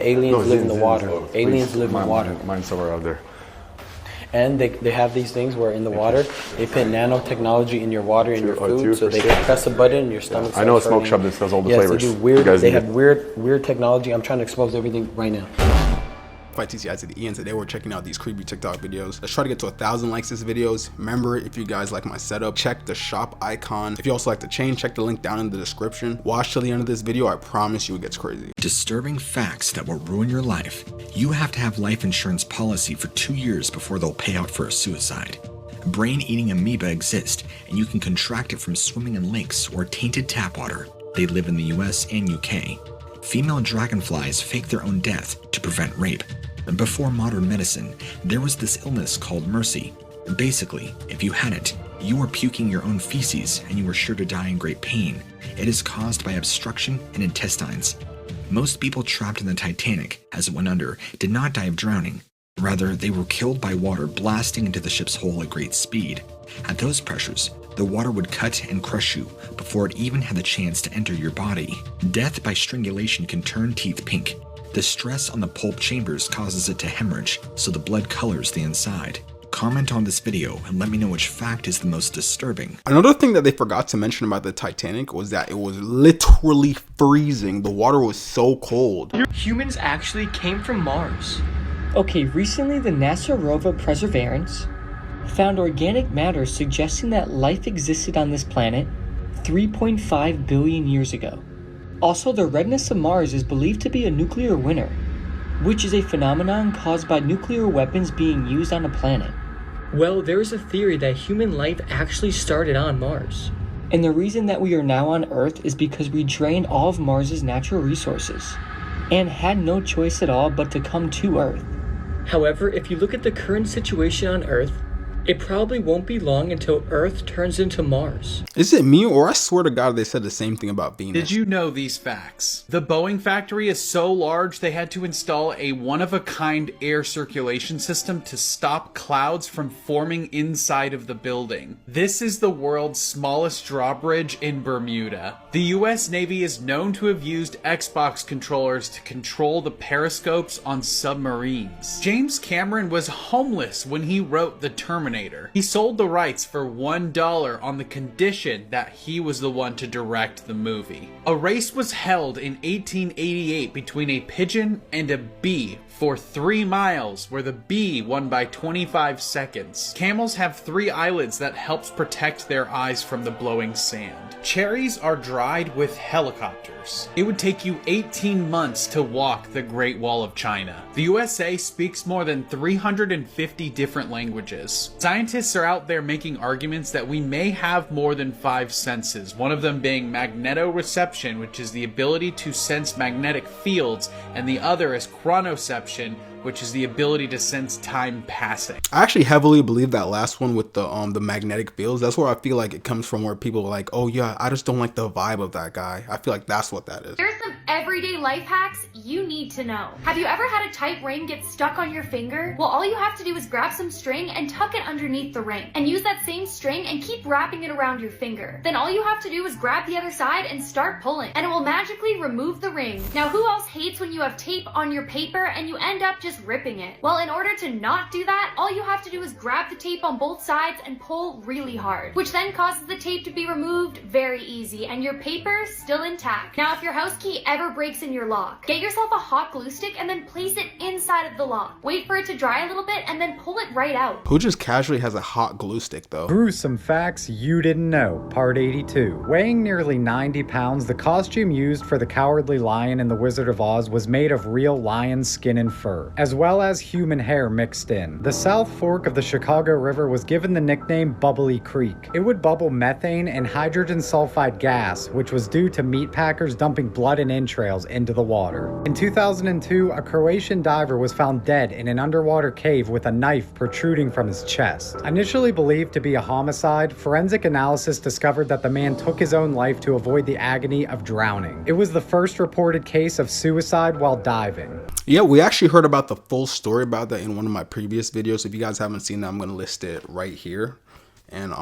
Aliens live in the water. Aliens live in the water. Mine's somewhere out there. And they have these things where in the water, they put nanotechnology in your water and your food, so they can press a button and your stomach. I know a smoke shop that sells all the flavors. They do weird. They have weird technology. I'm trying to expose everything right now. FightTCI to the E, and today we're checking out these creepy TikTok videos. Let's try to get to 1,000 likes this videos. Remember, if you guys like my setup, check the shop icon. If you also like the chain, check the link down in the description. Watch till the end of this video. I promise you it gets crazy. Disturbing facts that will ruin your life. You have to have life insurance policy for 2 years before they'll pay out for a suicide. Brain-eating amoeba exist, and you can contract it from swimming in lakes or tainted tap water. They live in the US and UK. Female dragonflies fake their own death to prevent rape. Before modern medicine, there was this illness called mercy. Basically, if you had it, you were puking your own feces and you were sure to die in great pain. It is caused by obstruction in intestines. Most people trapped in the Titanic, as it went under, did not die of drowning. Rather, they were killed by water blasting into the ship's hull at great speed. At those pressures, the water would cut and crush you before it even had the chance to enter your body. Death by strangulation can turn teeth pink. The stress on the pulp chambers causes it to hemorrhage, so the blood colors the inside. Comment on this video and let me know which fact is the most disturbing. Another thing that they forgot to mention about the Titanic was that it was literally freezing. The water was so cold. Humans actually came from Mars. Okay, recently the NASA rover Perseverance found organic matter suggesting that life existed on this planet 3.5 billion years ago. Also, the redness of Mars is believed to be a nuclear winter, which is a phenomenon caused by nuclear weapons being used on a planet. Well, there is a theory that human life actually started on Mars. And the reason that we are now on Earth is because we drained all of Mars's natural resources and had no choice at all but to come to Earth. However, if you look at the current situation on Earth, it probably won't be long until Earth turns into Mars. Is it me, or I swear to God they said the same thing about Venus? Did you know these facts? The Boeing factory is so large they had to install a one-of-a-kind air circulation system to stop clouds from forming inside of the building. This is the world's smallest drawbridge in Bermuda. The US Navy is known to have used Xbox controllers to control the periscopes on submarines. James Cameron was homeless when he wrote The Terminator. He sold the rights for $1 on the condition that he was the one to direct the movie. A race was held in 1888 between a pigeon and a bee for 3 miles, where the bee won by 25 seconds. Camels have 3 eyelids that helps protect their eyes from the blowing sand. Cherries are dried with helicopters. It would take you 18 months to walk the Great Wall of China. The USA speaks more than 350 different languages. Scientists are out there making arguments that we may have more than 5 senses, one of them being magnetoreception, which is the ability to sense magnetic fields, and the other is chronoception, which is the ability to sense time passing. I actually heavily believe that last one with the magnetic fields. That's where I feel like it comes from, where people are like, oh yeah, I just don't like the vibe of that guy. I feel like that's what that is. Here's some everyday life hacks you need to know. Have you ever had a tight ring get stuck on your finger? Well, all you have to do is grab some string and tuck it underneath the ring, and use that same string and keep wrapping it around your finger. Then all you have to do is grab the other side and start pulling, and it will magically remove the ring. Now, who else hates when you have tape on your paper and you end up just ripping it? Well, in order to not do that, all you have to do is grab the tape on both sides and pull really hard, which then causes the tape to be removed very easy and your paper still intact. Now, if your house key ever breaks in your lock, get yourself a hot glue stick and then place it inside of the lock. Wait for it to dry a little bit and then pull it right out. Who just casually has a hot glue stick though? Gruesome facts you didn't know, part 82. Weighing nearly 90 pounds, the costume used for the Cowardly Lion in The Wizard of Oz was made of real lion skin and fur, as well as human hair mixed in. The South Fork of the Chicago River was given the nickname Bubbly Creek. It would bubble methane and hydrogen sulfide gas, which was due to meat packers dumping blood and entrails into the water. In 2002, a Croatian diver was found dead in an underwater cave with a knife protruding from his chest. Initially believed to be a homicide, forensic analysis discovered that the man took his own life to avoid the agony of drowning. It was the first reported case of suicide while diving. Yeah, we actually heard about the full story about that in one of my previous videos. If you guys haven't seen that, I'm going to list it right here. And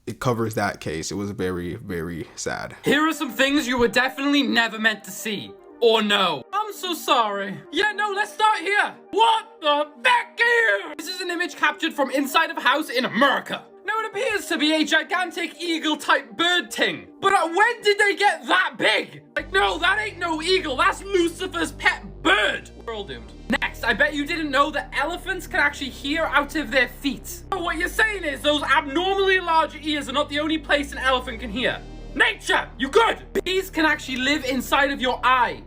it covers that case. It was very, very sad. Here are some things you were definitely never meant to see. Or no? I'm so sorry. Yeah, no, let's start here. What the feck here? This is an image captured from inside of a house in America. Now, it appears to be a gigantic eagle-type bird thing. But when did they get that big? Like, no, that ain't no eagle. That's Lucifer's pet bird. We're all doomed. Next, I bet you didn't know that elephants can actually hear out of their feet. So what you're saying is those abnormally large ears are not the only place an elephant can hear. Nature, you good? Bees can actually live inside of your eye.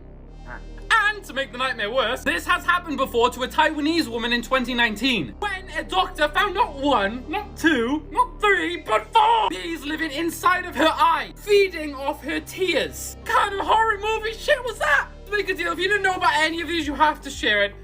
And to make the nightmare worse, this has happened before to a Taiwanese woman in 2019, when a doctor found not one, not two, not three, but 4 bees living inside of her eye, feeding off her tears. What kind of horror movie shit was that? Make a deal, if you didn't know about any of these, you have to share it.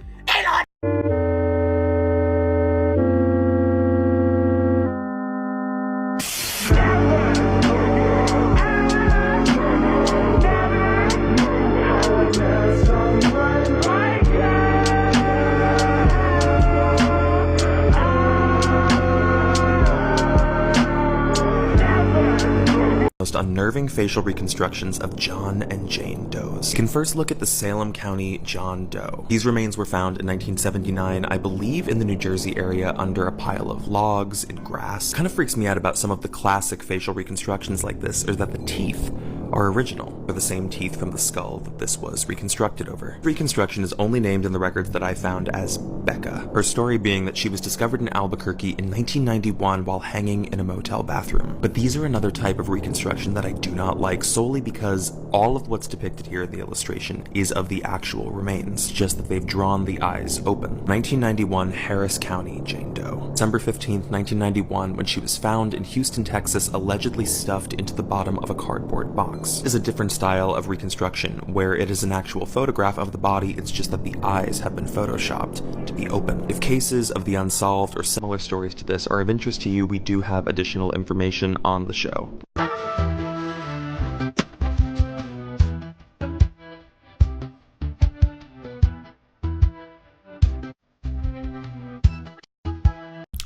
Most unnerving facial reconstructions of John and Jane Does. You can first look at the Salem County John Doe. These remains were found in 1979, I believe in the New Jersey area under a pile of logs and grass. Kind of freaks me out about some of the classic facial reconstructions like this is that the teeth are original, or the same teeth from the skull that this was reconstructed over. Reconstruction is only named in the records that I found as Becca, her story being that she was discovered in Albuquerque in 1991 while hanging in a motel bathroom. But these are another type of reconstruction that I do not like solely because all of what's depicted here in the illustration is of the actual remains, just that they've drawn the eyes open. 1991 Harris County Jane Doe. December 15th, 1991, when she was found in Houston, Texas, allegedly stuffed into the bottom of a cardboard box. Is a different style of reconstruction, where it is an actual photograph of the body, it's just that the eyes have been photoshopped to be open. If cases of the unsolved or similar stories to this are of interest to you, we do have additional information on the show.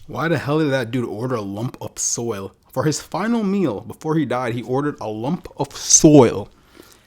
Why the hell did that dude order a lump of soil? For his final meal before he died, he ordered a lump of soil.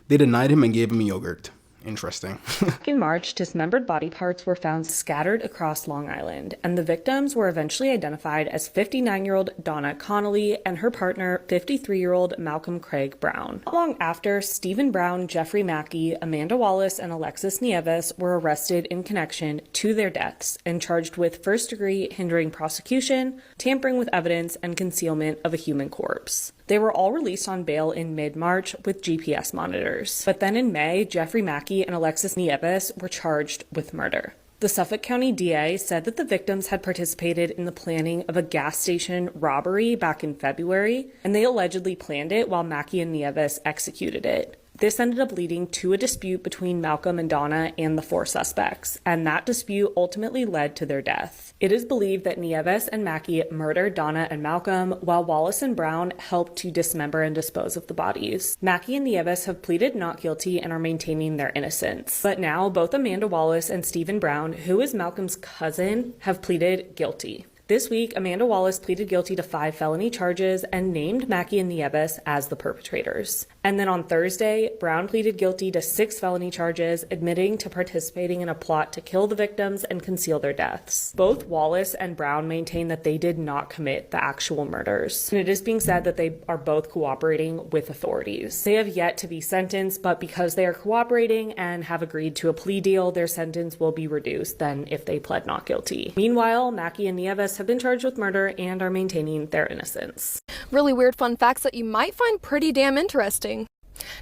They denied him and gave him yogurt. Interesting. In March, dismembered body parts were found scattered across Long Island, and the victims were eventually identified as 59-year-old Donna Connolly and her partner, 53-year-old Malcolm Craig Brown. Not long after, Stephen Brown, Jeffrey Mackey, Amanda Wallace, and Alexis Nieves were arrested in connection to their deaths and charged with first-degree hindering prosecution, tampering with evidence, and concealment of a human corpse. They were all released on bail in mid-March with GPS monitors. But then in May, Jeffrey Mackey and Alexis Nieves were charged with murder. The Suffolk County DA said that the victims had participated in the planning of a gas station robbery back in February, and they allegedly planned it while Mackey and Nieves executed it. This ended up leading to a dispute between Malcolm and Donna and the 4 suspects, and that dispute ultimately led to their death. It is believed that Nieves and Mackey murdered Donna and Malcolm, while Wallace and Brown helped to dismember and dispose of the bodies. Mackey and Nieves have pleaded not guilty and are maintaining their innocence. But now, both Amanda Wallace and Stephen Brown, who is Malcolm's cousin, have pleaded guilty. This week, Amanda Wallace pleaded guilty to 5 felony charges and named Mackey and Nieves as the perpetrators. And then on Thursday, Brown pleaded guilty to 6 felony charges, admitting to participating in a plot to kill the victims and conceal their deaths. Both Wallace and Brown maintain that they did not commit the actual murders. And it is being said that they are both cooperating with authorities. They have yet to be sentenced, but because they are cooperating and have agreed to a plea deal, their sentence will be reduced than if they pled not guilty. Meanwhile, Mackey and Nieves have been charged with murder and are maintaining their innocence. Really weird fun facts that you might find pretty damn interesting.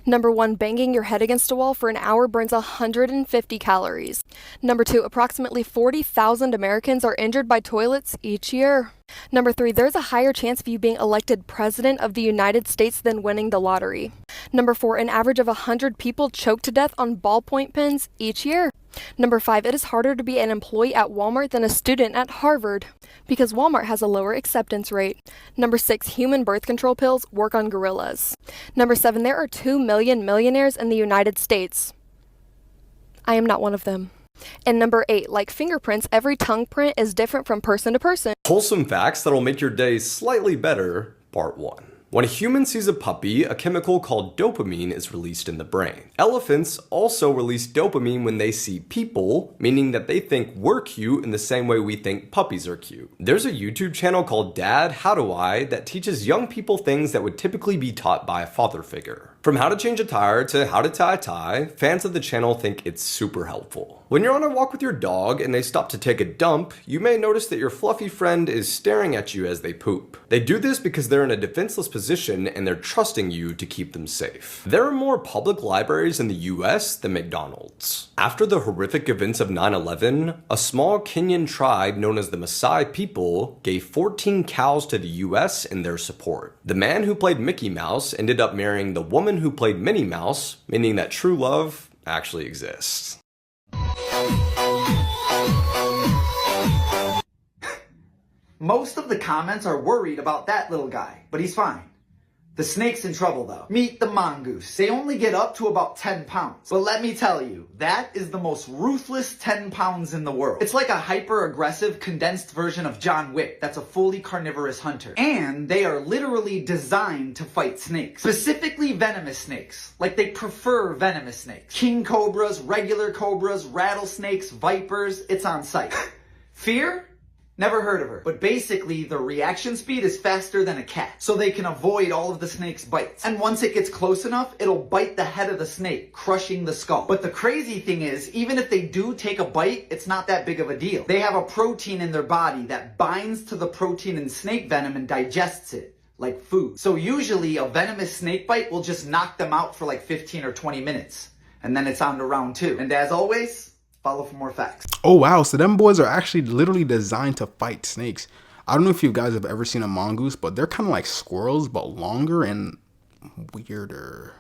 Number 1, banging your head against a wall for an hour burns 150 calories. Number 2, approximately 40,000 Americans are injured by toilets each year. Number 3, there's a higher chance of you being elected president of the United States than winning the lottery. Number 4, an average of 100 people choke to death on ballpoint pens each year. Number 5, it is harder to be an employee at Walmart than a student at Harvard, because Walmart has a lower acceptance rate. Number 6, human birth control pills work on gorillas. Number 7, there are 2 million millionaires in the United States. I am not one of them. And number 8, like fingerprints, every tongue print is different from person to person. Wholesome facts that'll make your day slightly better, part 1. When a human sees a puppy, a chemical called dopamine is released in the brain. Elephants also release dopamine when they see people, meaning that they think we're cute in the same way we think puppies are cute. There's a YouTube channel called Dad, How Do I that teaches young people things that would typically be taught by a father figure. From how to change a tire to how to tie a tie, fans of the channel think it's super helpful. When you're on a walk with your dog and they stop to take a dump, you may notice that your fluffy friend is staring at you as they poop. They do this because they're in a defenseless position and they're trusting you to keep them safe. There are more public libraries in the US than McDonald's. After the horrific events of 9/11, a small Kenyan tribe known as the Maasai people gave 14 cows to the US in their support. The man who played Mickey Mouse ended up marrying the woman who played Minnie Mouse, meaning that true love actually exists. Most of the comments are worried about that little guy, but he's fine. The snake's in trouble though. Meet the mongoose. They only get up to about 10 pounds. But let me tell you, that is the most ruthless 10 pounds in the world. It's like a hyper-aggressive, condensed version of John Wick that's a fully carnivorous hunter. And they are literally designed to fight snakes. Specifically venomous snakes. Like they prefer venomous snakes. King cobras, regular cobras, rattlesnakes, vipers, it's on sight. Fear? Never heard of her. But basically, the reaction speed is faster than a cat. So they can avoid all of the snake's bites. And once it gets close enough, it'll bite the head of the snake, crushing the skull. But the crazy thing is, even if they do take a bite, it's not that big of a deal. They have a protein in their body that binds to the protein in snake venom and digests it, like food. So usually, a venomous snake bite will just knock them out for like 15 or 20 minutes. And then it's on to round 2. And as always, follow for more facts. Oh wow, so them boys are actually literally designed to fight snakes. I don't know if you guys have ever seen a mongoose, but they're kind of like squirrels, but longer and weirder.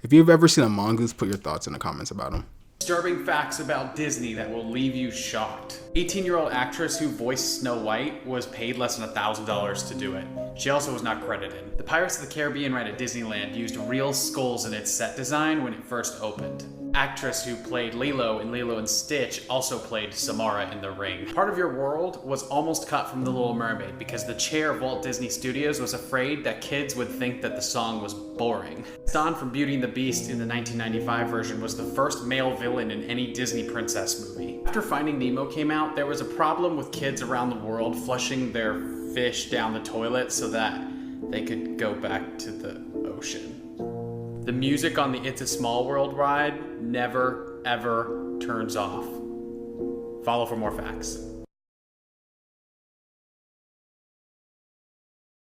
If you've ever seen a mongoose, put your thoughts in the comments about them. Disturbing facts about Disney that will leave you shocked. 18-year-old actress who voiced Snow White was paid less than $1,000 to do it. She also was not credited. The Pirates of the Caribbean ride at Disneyland used real skulls in its set design when it first opened. Actress who played Lilo in Lilo and Stitch also played Samara in The Ring. Part of your world was almost cut from The Little Mermaid because the chair of Walt Disney Studios was afraid that kids would think that the song was boring. Don from Beauty and the Beast in the 1995 version was the first male villain in any Disney princess movie. After Finding Nemo came out, there was a problem with kids around the world flushing their fish down the toilet so that they could go back to the ocean. The music on the It's a Small World ride never, ever turns off. Follow for more facts.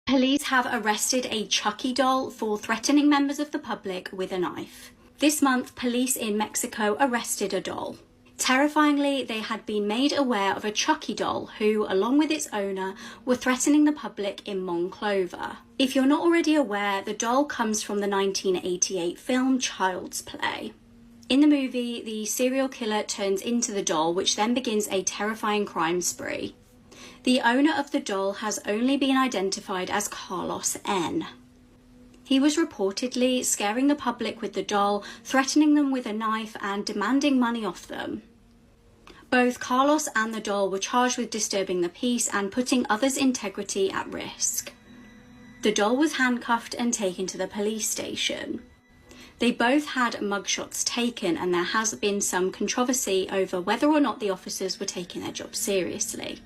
Police have arrested a Chucky doll for threatening members of the public with a knife. This month, police in Mexico arrested a doll. Terrifyingly, they had been made aware of a Chucky doll who, along with its owner, were threatening the public in Monclova. If you're not already aware, the doll comes from the 1988 film Child's Play. In the movie, the serial killer turns into the doll, which then begins a terrifying crime spree. The owner of the doll has only been identified as Carlos N. He was reportedly scaring the public with the doll, threatening them with a knife and demanding money off them. Both Carlos and the doll were charged with disturbing the peace and putting others' integrity at risk. The doll was handcuffed and taken to the police station. They both had mugshots taken, and there has been some controversy over whether or not the officers were taking their job seriously.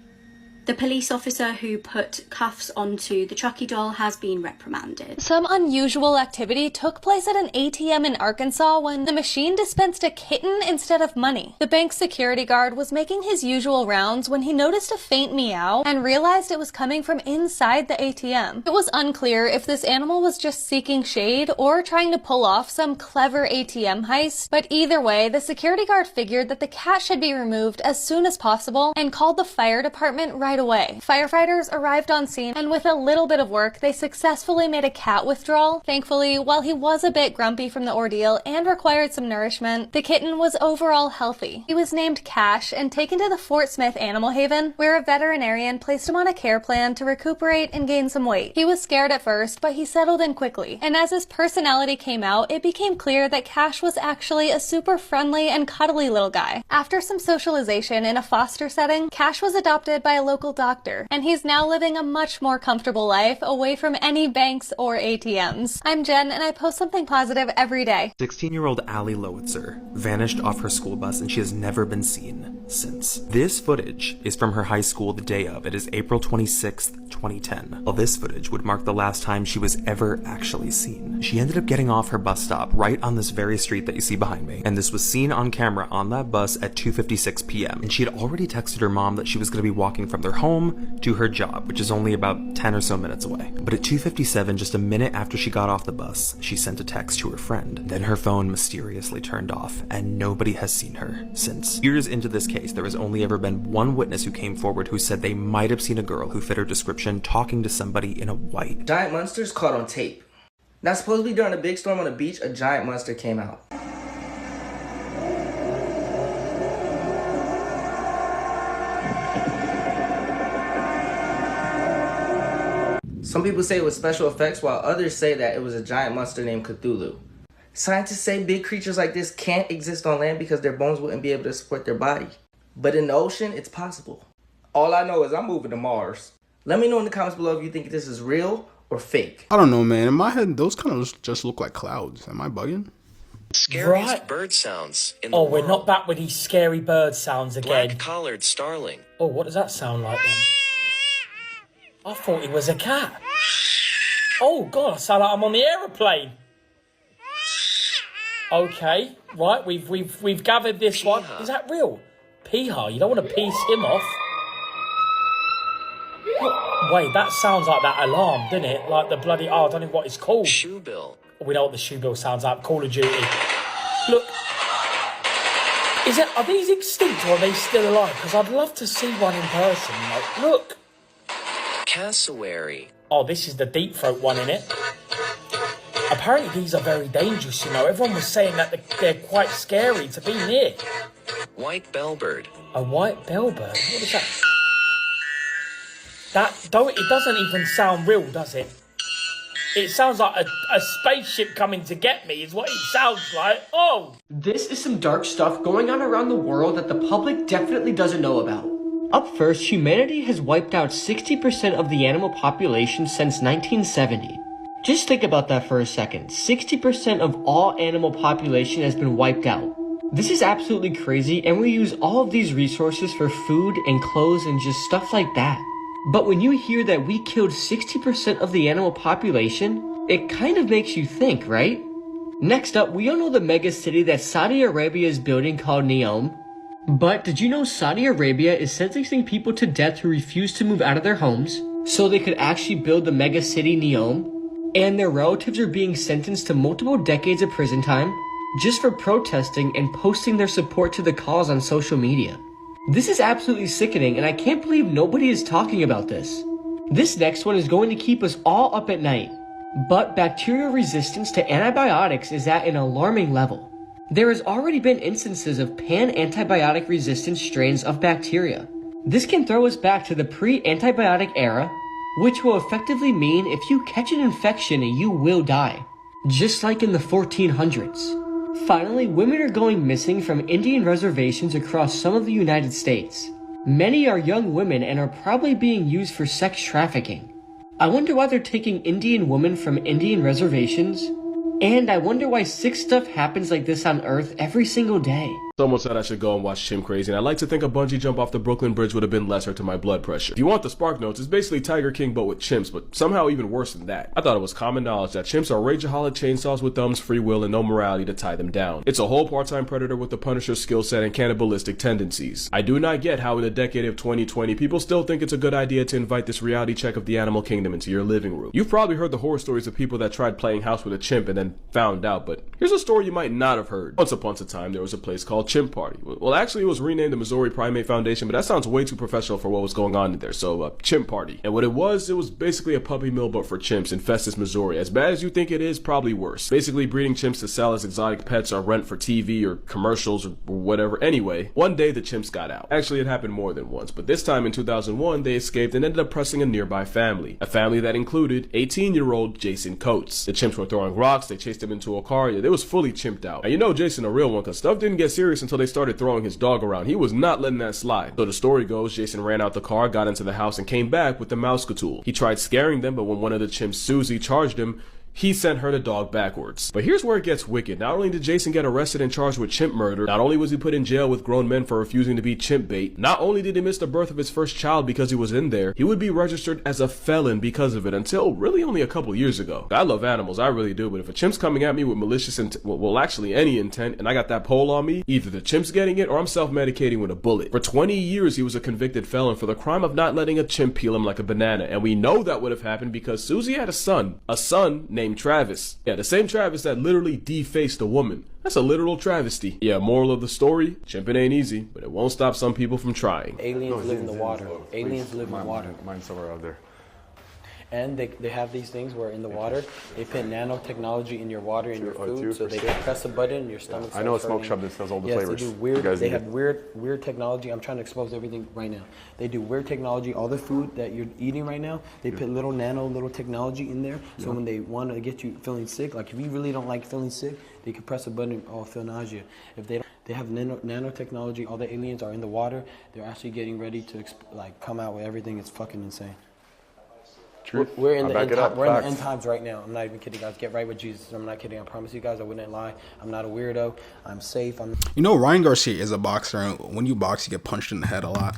The police officer who put cuffs onto the Chucky doll has been reprimanded. Some unusual activity took place at an ATM in Arkansas when the machine dispensed a kitten instead of money. The bank's security guard was making his usual rounds when he noticed a faint meow and realized it was coming from inside the ATM. It was unclear if this animal was just seeking shade or trying to pull off some clever ATM heist, but either way, the security guard figured that the cat should be removed as soon as possible and called the fire department right away. Firefighters arrived on scene, and with a little bit of work, they successfully made a cat withdrawal. Thankfully, while he was a bit grumpy from the ordeal and required some nourishment, the kitten was overall healthy. He was named Cash and taken to the Fort Smith Animal Haven, where a veterinarian placed him on a care plan to recuperate and gain some weight. He was scared at first, but he settled in quickly, and as his personality came out, it became clear that Cash was actually a super friendly and cuddly little guy. After some socialization in a foster setting, Cash was adopted by a local local doctor, and he's now living a much more comfortable life away from any banks or ATMs. I'm Jen, and I post something positive every day. 16-year-old Allie Lowitzer vanished off her school bus and she has never been seen since. This footage is from her high school the day of. It is April 26th, 2010. Well, this footage would mark the last time she was ever actually seen. She ended up getting off her bus stop right on this very street that you see behind me, and this was seen on camera on that bus at 2:56 p.m. And she had already texted her mom that she was going to be walking from their home to her job, which is only about 10 or so minutes away. But at 2:57, just a minute after she got off the bus, she sent a text to her friend. Then her phone mysteriously turned off, and nobody has seen her since. Years into this case, there has only ever been one witness who came forward who said they might have seen a girl who fit her description talking to somebody in a white. Giant monsters caught on tape. Now, supposedly during a big storm on the beach, a giant monster came out. Some people say it was special effects, while others say that it was a giant monster named Cthulhu. Scientists say big creatures like this can't exist on land because their bones wouldn't be able to support their body. But in the ocean, it's possible. All I know is I'm moving to Mars. Let me know in the comments below if you think this is real or fake. I don't know, man. In my head, those kind of just look like clouds. Am I bugging? Scariest bird sounds in the world. We're not back with these scary bird sounds again. Black-collared starling. Oh, what does that sound like then? I thought it was a cat. Oh God, I sound like I'm on the aeroplane. Okay, right, we've gathered this one. Is that real? Peehaw, you don't want to piece him off. Wait, that sounds like that alarm, doesn't it? Like the bloody, I don't know what it's called. Shoebill. We know what the shoebill sounds like, Call of Duty. Look, are these extinct or are they still alive? Because I'd love to see one in person. Like, look. Cassowary. Oh, this is the deep throat one, innit? Apparently these are very dangerous, you know. Everyone was saying that they're quite scary to be near. White bellbird. A white bellbird? What is that? It doesn't even sound real, does it? It sounds like a spaceship coming to get me is what it sounds like. Oh! This is some dark stuff going on around the world that the public definitely doesn't know about. Up first, humanity has wiped out 60% of the animal population since 1970. Just think about that for a second. 60% of all animal population has been wiped out. This is absolutely crazy, and we use all of these resources for food and clothes and just stuff like that. But when you hear that we killed 60% of the animal population, it kind of makes you think, right? Next up, we all know the mega city that Saudi Arabia is building called Neom. But did you know Saudi Arabia is sentencing people to death who refuse to move out of their homes so they could actually build the mega city Neom? And their relatives are being sentenced to multiple decades of prison time just for protesting and posting their support to the cause on social media. This is absolutely sickening, and I can't believe nobody is talking about this. This next one is going to keep us all up at night. But bacterial resistance to antibiotics is at an alarming level. There has already been instances of pan-antibiotic resistant strains of bacteria. This can throw us back to the pre-antibiotic era, which will effectively mean if you catch an infection, you will die. Just like in the 1400s. Finally, women are going missing from Indian reservations across some of the United States. Many are young women and are probably being used for sex trafficking. I wonder why they're taking Indian women from Indian reservations. And I wonder why sick stuff happens like this on Earth every single day. Someone said I should go and watch Chimp Crazy, and I'd like to think a bungee jump off the Brooklyn Bridge would have been lesser to my blood pressure. If you want the spark notes, it's basically Tiger King but with chimps, but somehow even worse than that. I thought it was common knowledge that chimps are rageaholic chainsaws with thumbs, free will, and no morality to tie them down. It's a whole part-time predator with the Punisher skill set and cannibalistic tendencies. I do not get how in the decade of 2020, people still think it's a good idea to invite this reality check of the animal kingdom into your living room. You've probably heard the horror stories of people that tried playing house with a chimp and then found out, but here's a story you might not have heard. Once upon a time, there was a place called Chimp Party. Well, actually, it was renamed the Missouri Primate Foundation, but that sounds way too professional for what was going on in there, so Chimp Party. And what it was basically a puppy mill but for chimps in Festus, Missouri. As bad as you think it is, probably worse. Basically breeding chimps to sell as exotic pets or rent for TV or commercials or whatever. Anyway, one day the chimps got out. Actually, it happened more than once, but this time in 2001, they escaped and ended up pressing a nearby family. A family that included 18-year-old Jason Coates. The chimps were throwing rocks, they chased him into a car, they was fully chimped out. Now, you know Jason a real one, cause stuff didn't get serious serious until they started throwing his dog around. He was not letting that slide. So the story goes, Jason ran out the car, got into the house, and came back with the mouse tool. He tried scaring them, but when one of the chimps, Susie, charged him, he sent her the dog backwards. But here's where it gets wicked. Not only did Jason get arrested and charged with chimp murder, not only was he put in jail with grown men for refusing to be chimp bait, not only did he miss the birth of his first child because he was in there, he would be registered as a felon because of it until really only a couple years ago. I love animals, I really do, but if a chimp's coming at me with malicious intent, well actually any intent, and I got that pole on me, either the chimp's getting it or I'm self-medicating with a bullet. For 20 years he was a convicted felon for the crime of not letting a chimp peel him like a banana, and we know that would have happened because Susie had a son named Travis. Yeah, the same Travis that literally defaced a woman. That's a literal travesty. Yeah, moral of the story, chimping ain't easy, but it won't stop some people from trying. Aliens live in the water. Aliens live in the water. Mine's somewhere out there. And they have these things where in the water, they put nanotechnology in your water and your food, so they can press a button and your stomach starts I know a smoke hurting. shop that sells all the yes, flavors. They do weird, they have weird technology. I'm trying to expose everything right now. They do weird technology. All the food that you're eating right now, they put little technology in there. So when they want to get you feeling sick, like if you really don't like feeling sick, they can press a button and feel nausea. If they don't, they have nanotechnology. All the aliens are in the water. They're actually getting ready to come out with everything. It's fucking insane. Truth. We're in the end times right now. I'm not even kidding, guys. Get right with Jesus. I'm not kidding. I promise you guys, I wouldn't lie. I'm not a weirdo. I'm safe. You know, Ryan Garcia is a boxer, and when you box, you get punched in the head a lot.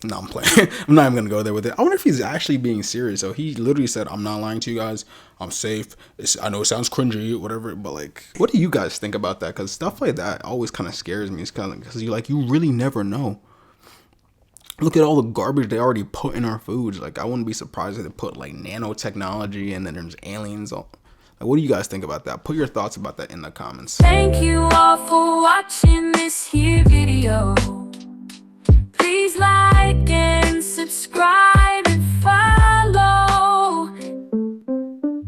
No, I'm playing. I'm not even gonna go there with it. I wonder if he's actually being serious. So he literally said, "I'm not lying to you guys. I'm safe. I know it sounds cringy, whatever, but like, what do you guys think about that? Because stuff like that always kind of scares me. It's kind of because you really never know. Look at all the garbage they already put in our foods. Like, I wouldn't be surprised if they put like nanotechnology and then there's aliens. Like, what do you guys think about that? Put your thoughts about that in the comments. Thank you all for watching this here video.